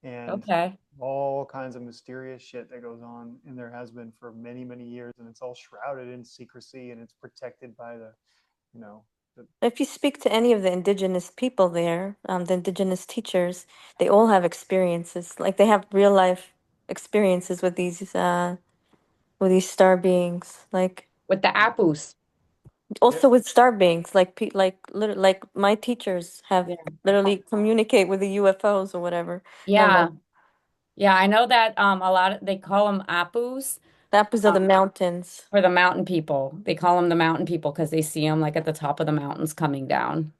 and Okay, all kinds of mysterious shit that goes on, and there has been for many, many years, and it's all shrouded in secrecy, and it's protected by you know, the If you speak to any of the indigenous people there, the indigenous teachers, they all have experiences. Like they have real life experiences with these star beings. Like with the apus. yeah, also with star beings, like like my teachers have Yeah, literally communicate with the UFOs or whatever. No, yeah, no, yeah. I know that a lot of they call them apus that was of the mountains. for the mountain people. They call them the mountain people because they see them like at the top of the mountains coming down.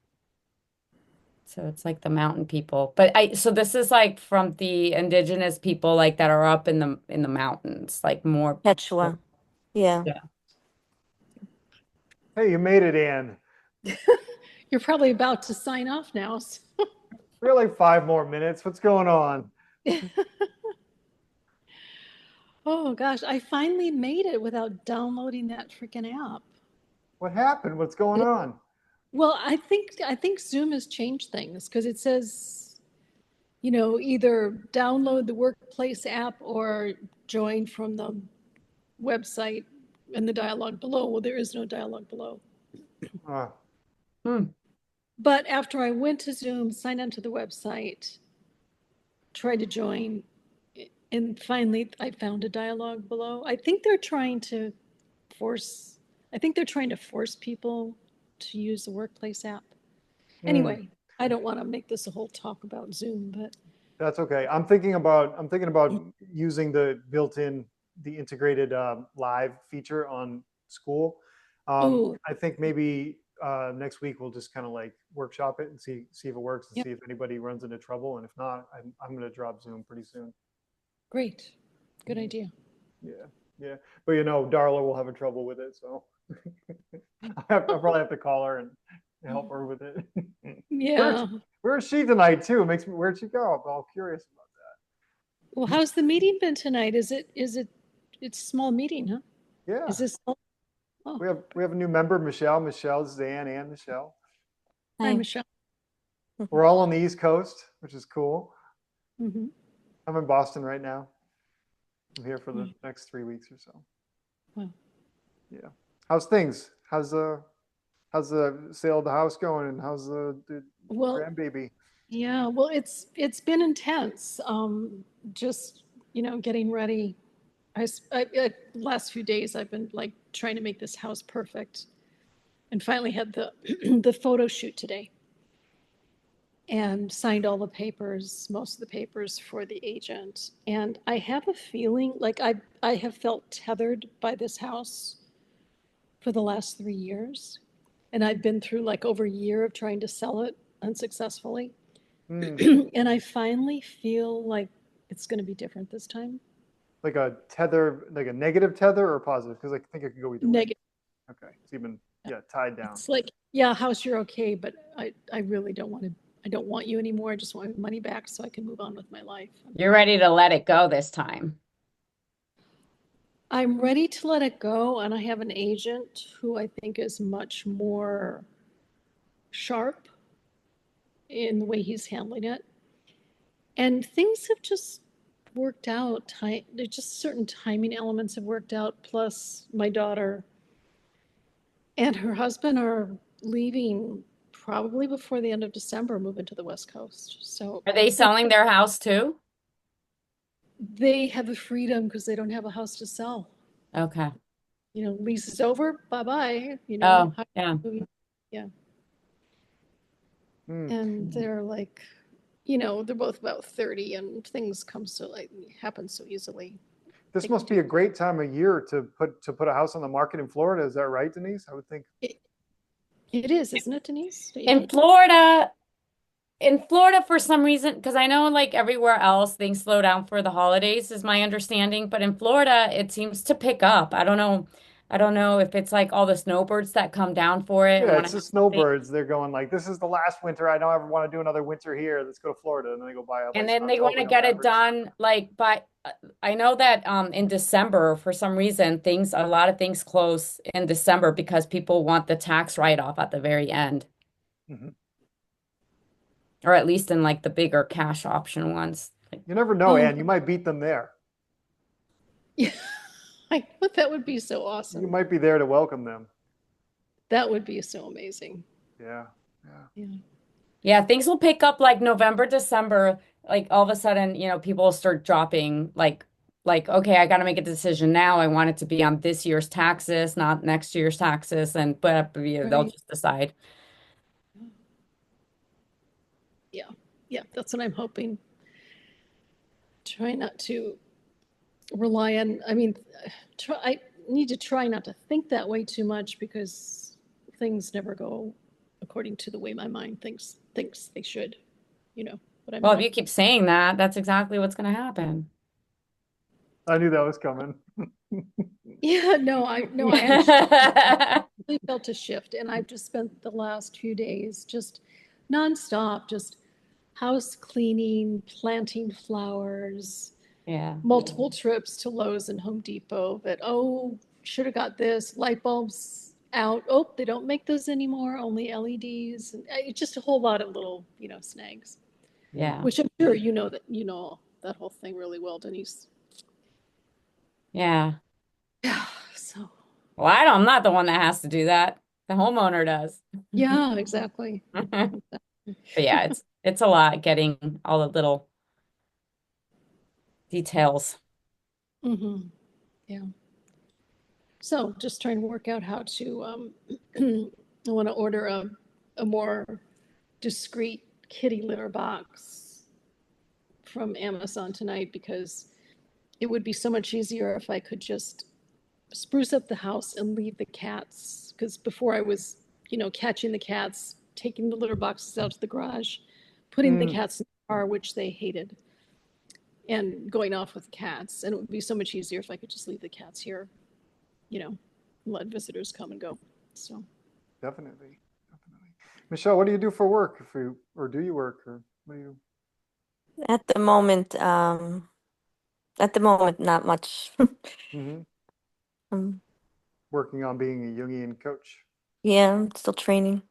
So it's like the mountain people. But so this is like from the indigenous people like that are up in the mountains, like more. Quechua. Yeah. Yeah. hey, you made it, Anne. You're probably about to sign off now. We got like 5 more minutes. What's going on? Oh gosh, I finally made it without downloading that freaking app. What happened? What's going on? Well, I think Zoom has changed things because it says, either download the workplace app or join from the website in the dialogue below. Well, there is no dialogue below. Uh, Hmm. But after I went to Zoom, signed onto the website, tried to join, and finally I found a dialogue below. I think they're trying to force people to use the workplace app. hmm. Anyway, I don't want to make this a whole talk about Zoom, but That's okay. I'm thinking about using the integrated live feature on School. ooh, I think maybe next week we'll just kind of like workshop it and see if it works and Yep. see if anybody runs into trouble. And if not, I'm going to drop Zoom pretty soon. Great. Good idea. Yeah. But Darla will have trouble with it, so I'll probably have to call her and help her with it. Yeah. Where is she tonight too? Where'd she go? I'm all curious about Well, how's the meeting been tonight? It's a small meeting, huh? that. Yeah. Is this? Oh, We have a new member, Michelle. Michelle, this is Ann and Michelle. hi, Hi. Michelle. We're all on the East Coast, which is cool. Mm-hmm. I'm in Boston right now. I'm here for the next 3 weeks or so. Wow. Yeah. How's things? How's the sale of the house going, and how's the Well, grandbaby? yeah. Well, it's been intense. Just getting ready. Last few days I've been like trying to make this house perfect, and finally had the the photo shoot today, and signed all the papers, most of the papers for the agent. And I have a feeling like I have felt tethered by this house for the last 3 years, and I've been through like over a year of trying to sell it unsuccessfully. And I finally feel like it's going to be different this time. Like a tether, like a negative tether or positive? Because I think it could go either way. Negative. Okay. It's even tied down. It's like, yeah, house, you're okay, but I really don't want to. I don't want you anymore. I just want my money back so I can move on with my life. You're ready to let it go this time. I'm ready to let it go, and I have an agent who I think is much more sharp in the way he's handling it. And things have just worked out. There's just certain timing elements have worked out, plus my daughter and her husband are leaving probably before the end of December, moving to the West Coast. So Are they selling their house too? they have the freedom because they don't have a house to sell. Okay. Lease is over, bye-bye, Oh, yeah. Yeah. Mm. And they're like, they're both about 30, and things happen so easily. This They must can be a great time of year to put a house on the market in Florida. Is that right, Denise? I would think. It is, isn't it, Denise? Don't you In think? Florida, for some reason, because I know like everywhere else, things slow down for the holidays, is my understanding. But in Florida, it seems to pick up. I don't know. I don't know if it's like all the snowbirds that come down for it and Yeah, want it's to the have something. snowbirds. They're going like, this is the last winter. I don't ever want to do another winter here. Let's go to Florida. And then they go buy And like then they want October, to get it November, December. done like by I know that in December for some reason a lot of things close in December because people want the tax write-off at the very end. Mhm. Or at least in like the bigger cash option ones. Like, You never know, Oh. Ann. You might beat them there. Yeah. But that would be so You awesome. might be there to welcome them. That would be so amazing. Yeah. Yeah. yeah, things will pick up like November, December, like all of a sudden, people will start dropping like okay, I got to make a decision now. I want it to be on this year's taxes, not next year's taxes, and but they'll Right. just decide. Yeah, that's what I'm hoping. Try not to rely on, I need to try not to think that way too much, because things never go according to the way my mind thinks they should, but I'm Well, if not. you keep saying that, that's exactly what's going to happen. I knew that was coming. Yeah, no, I actually really felt a shift, and I've just spent the last few days just nonstop, just house cleaning, planting flowers, Yeah. multiple trips to Lowe's and Home Depot that, should have got this, light bulbs out. Oh, they don't make those anymore, only LEDs. And it's just a whole lot of little, snags, Yeah. which I'm sure that whole thing really well, Denise. Yeah. Yeah, so. Well, I'm not the one that has to do that. The homeowner does. Yeah, exactly. But yeah, it's a lot getting all the little details. Mm-hmm. Yeah. So just trying to work out how to, I want to order a more discreet kitty litter box from Amazon tonight, because it would be so much easier if I could just spruce up the house and leave the cats. Because before I was catching the cats, taking the litter boxes out to the garage, putting the cats in the car, which they hated, and going off with the cats. And it would be so much easier if I could just leave the cats here, and let visitors come and go. So Definitely. Michelle, what do you do for work? Or do you work, or what do you? At the moment, not much. Mhm. Um, Working on being a Jungian coach. yeah, I'm still training.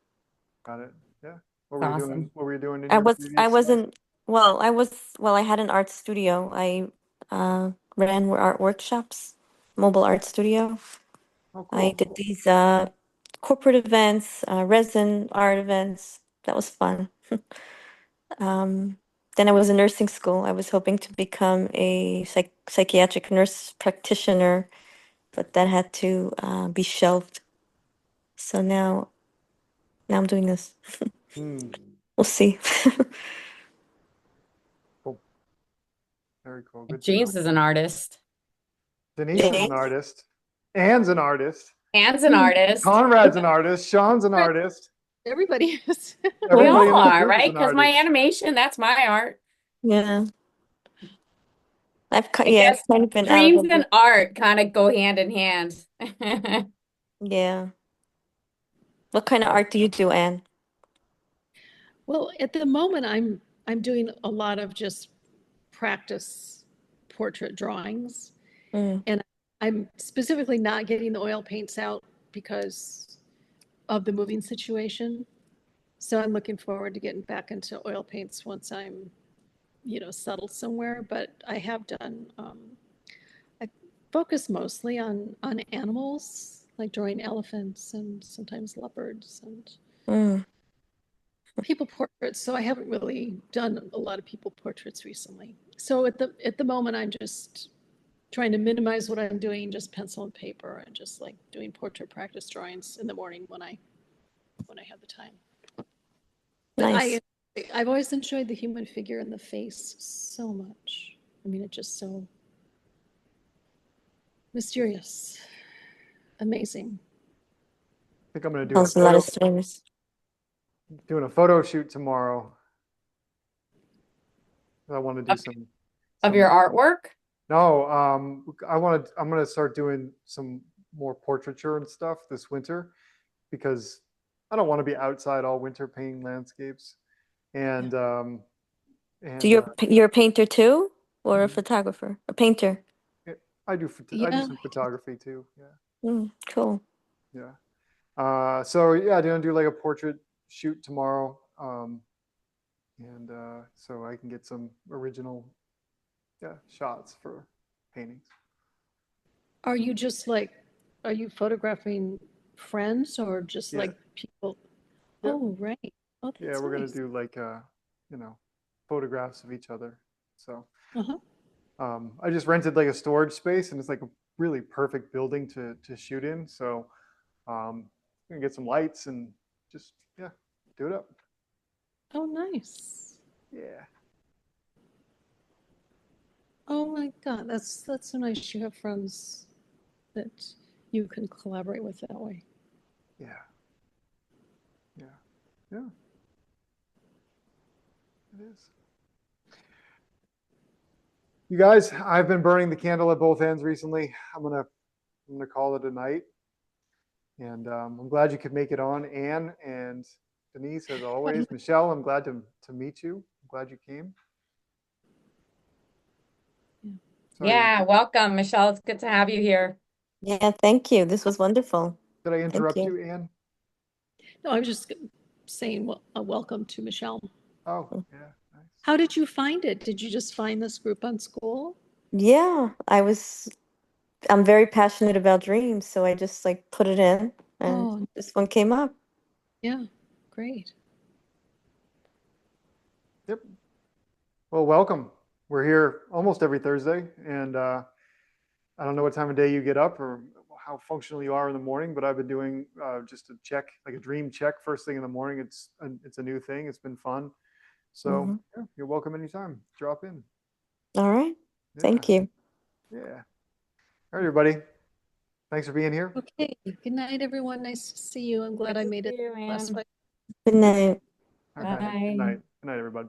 Got it. Yeah. What were you doing? Awesome. What were you doing in I your was, I previous life? wasn't, I had an art studio. I ran art workshops, mobile art studio. Oh, I cool. did these corporate events, resin art events. That was fun. Um, then I was in nursing school. I was hoping to become a psychiatric nurse practitioner, but that had to be shelved. So now I'm doing this. Hmm. We'll see. Cool. Very cool. Good to know. James is an artist. Denise is an James? artist. Anne's an artist. Anne's an artist. Conrad's an artist. Sean's an artist. everybody is. We Everybody in all this are, group is right? an Because my artist. animation, that's my art. Yeah. I Yeah, guess I've kind of been out of dreams the and loop. art kind of go hand in hand. Yeah. What kind of Yeah. art do you do, Anne? Well, at the moment, I'm doing a lot of just practice portrait drawings, Mm, and I'm specifically not getting the oil paints out because of the moving situation. So I'm looking forward to getting back into oil paints once I'm, settled somewhere. But I have done. I focus mostly on animals, like drawing elephants and sometimes leopards and mm. people portraits. So I haven't really done a lot of people portraits recently. So at the moment, I'm just trying to minimize what I'm doing, just pencil and paper, and just like doing portrait practice drawings in the morning when I have the time. But Nice. I've always enjoyed the human figure and the face so much. I mean, it's just so mysterious, amazing. I think I'm gonna do Tells a lot of stories. doing a photo shoot tomorrow. I want to do Of your artwork? no, I'm gonna start doing some more portraiture and stuff this winter because I don't want to be outside all winter painting landscapes. And So and you're a painter too, or a Mhm. photographer? A painter. I do Yeah. some photography too. Yeah. Cool. Yeah. So yeah, I'm gonna do like a portrait shoot tomorrow. And so I can get some original shots for paintings. Are you just like, are you photographing friends or just Yeah. like people? Yep. Oh, right. Oh, Yeah, that's we're gonna nice. do like you know, photographs of each other. So Uh-huh. I just rented like a storage space, and it's like a really perfect building to shoot in. So we can get some lights and just do it up. Oh, nice. Yeah. Oh my God, that's so nice. You have friends that you can collaborate with that way. Yeah. Yeah. Yeah. It is. You guys, I've been burning the candle at both ends recently. I'm gonna call it a night. And I'm glad you could make it on, Anne and Denise, as always. Michelle, I'm glad to meet you. I'm glad you came. Sorry, Yeah, welcome, Michelle. It's good to have you here. Yeah, thank you. This was wonderful. did I Thank interrupt you. you, Anne? No, I was just saying a welcome to Michelle. Oh, yeah, nice. How did you find it? Did you just find this group on school? Yeah, I'm very passionate about dreams, so I just like put it in and Oh, this one came up. yeah, great. Yep. Well, welcome. We're here almost every Thursday, and I don't know what time of day you get up or how functional you are in the morning, but I've been doing just a check, like a dream check, first thing in the morning. It's a new thing. It's been fun. So Mhm. yeah, you're welcome anytime. Drop in. All right. Yeah, Thank you. yeah. All right, everybody. Thanks for being here. Okay, good night, everyone. Nice to see you. I'm glad I Nice to made it see you, last Anne. fight. Good night. Okay. Bye. Good night. Good night, everybody.